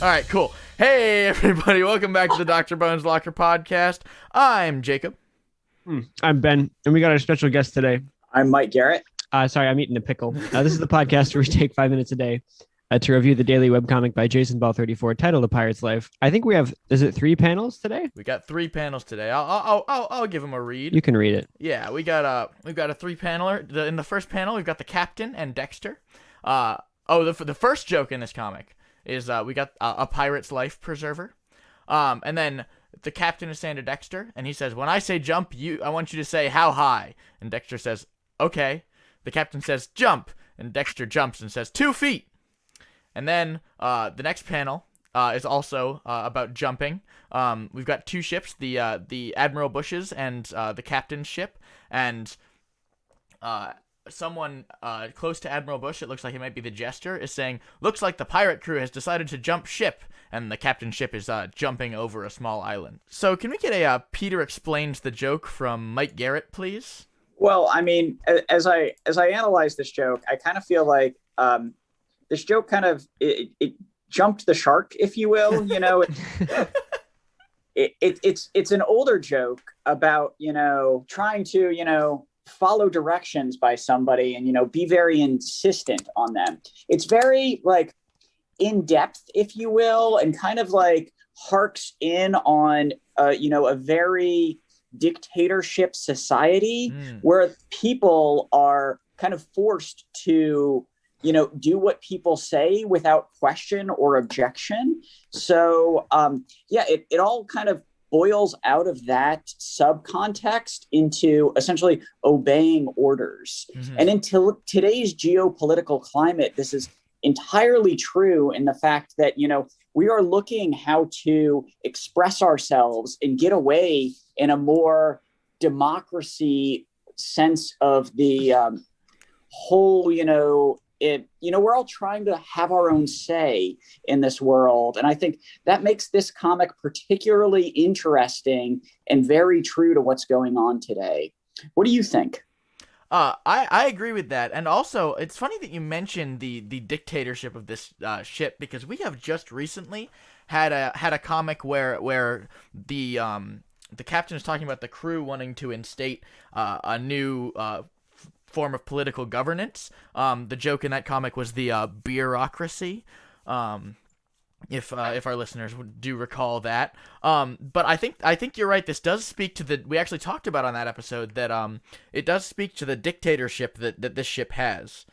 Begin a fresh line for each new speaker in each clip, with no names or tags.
All right, cool. Hey, everybody. Welcome back to the Dr. Bones Locker podcast. I'm Jacob.
I'm Ben, and we got our special guest today.
I'm Garrett.
Sorry, I'm eating a pickle. This is the podcast where we take 5 minutes a day to review the daily webcomic by Jason Ball 34 titled A Pirate's Life. I think we have, is it 3 panels today?
We got 3 panels today. I'll give them a read.
You can read it.
Yeah, we've got a 3-paneler. In the first panel, we've got the captain and Dexter. The first joke in this comic is we got a pirate's life preserver. And then the captain is saying to Dexter, and he says, when I say jump, I want you to say how high. And Dexter says, okay. The captain says jump, and Dexter jumps and says 2 feet. And then the next panel is also about jumping. We've got 2 ships, the Admiral Bush's and the captain's ship, and someone close to Admiral Bush, it looks like it might be the Jester, is saying, looks like the pirate crew has decided to jump ship, and the captain's ship is jumping over a small island. So can we get a Peter explains the joke from Mike Garrett, please?
Well, I mean, as I analyze this joke, I kind of feel like this joke kind of it jumped the shark, if you will. You know, it's an older joke about, you know, trying to, you know, follow directions by somebody and, you know, be very insistent on them. It's very like in depth, if you will, and kind of like harks in on you know, a very dictatorship society where people are kind of forced to, you know, do what people say without question or objection. So it all kind of boils out of that subcontext into essentially obeying orders. And until today's geopolitical climate, this is entirely true in the fact that, you know, we are looking how to express ourselves and get away in a more democracy sense of the whole, you know, we're all trying to have our own say in this world. And I think that makes this comic particularly interesting and very true to what's going on today. What do you think?
I agree with that. And also, it's funny that you mentioned the dictatorship of this ship, because we have just recently had a comic where the captain is talking about the crew wanting to instate a new form of political governance. The joke in that comic was the bureaucracy. If our listeners do recall that. But I think you're right. This does speak to we actually talked about on that episode that it does speak to the dictatorship that this ship has.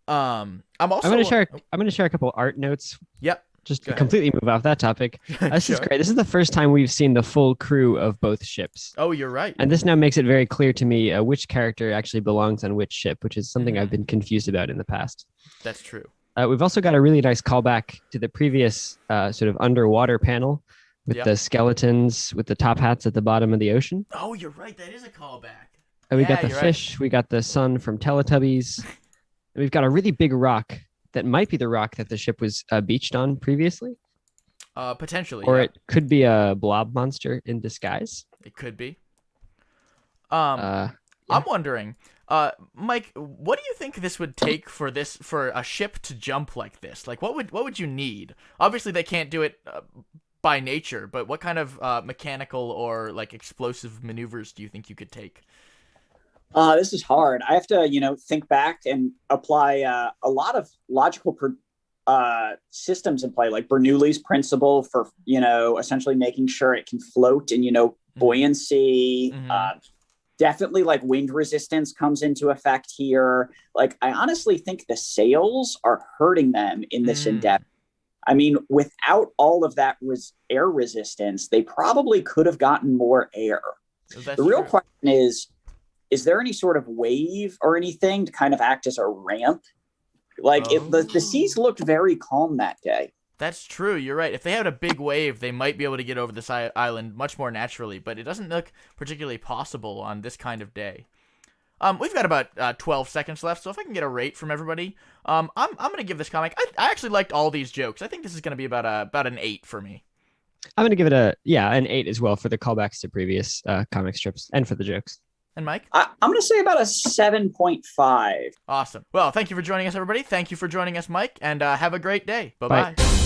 I'm going
to share a couple art notes.
Yep.
Just to completely move off that topic. This is great. This is the first time we've seen the full crew of both ships.
Oh, you're right.
And this now makes it very clear to me which character actually belongs on which ship, which is something I've been confused about in the past.
That's true.
We've also got a really nice callback to the previous sort of underwater panel with the skeletons with the top hats at the bottom of the ocean.
Oh, you're right. That is a callback.
We got the fish. Right. We got the sun from Teletubbies. We've got a really big rock that might be the rock that the ship was beached on previously.
Potentially.
Or it could be a blob monster in disguise.
It could be. I'm wondering, Mike, what do you think this would take for a ship to jump like this? Like, what would you need? Obviously, they can't do it by nature, but what kind of mechanical or like explosive maneuvers do you think you could take?
This is hard. I have to, you know, think back and apply a lot of logical systems in play, like Bernoulli's principle for, you know, essentially making sure it can float and, you know, buoyancy. Definitely like wind resistance comes into effect here. Like, I honestly think the sails are hurting them in this endeavor. I mean, without all of that air resistance, they probably could have gotten more air. The real question is there any sort of wave or anything to kind of act as a ramp? Like, if the seas looked very calm that day.
That's true. You're right. If they had a big wave, they might be able to get over this island much more naturally, but it doesn't look particularly possible on this kind of day. We've got about 12 seconds left, so if I can get a rate from everybody, I'm going to give this comic. I actually liked all these jokes. I think this is going to be about an 8 for me.
I'm going to give it an 8 as well for the callbacks to previous comic strips and for the jokes.
And Mike?
I'm going to say about a 7.5.
Awesome. Well, thank you for joining us, everybody. Thank you for joining us, Mike, and have a great day. Bye-bye. Bye.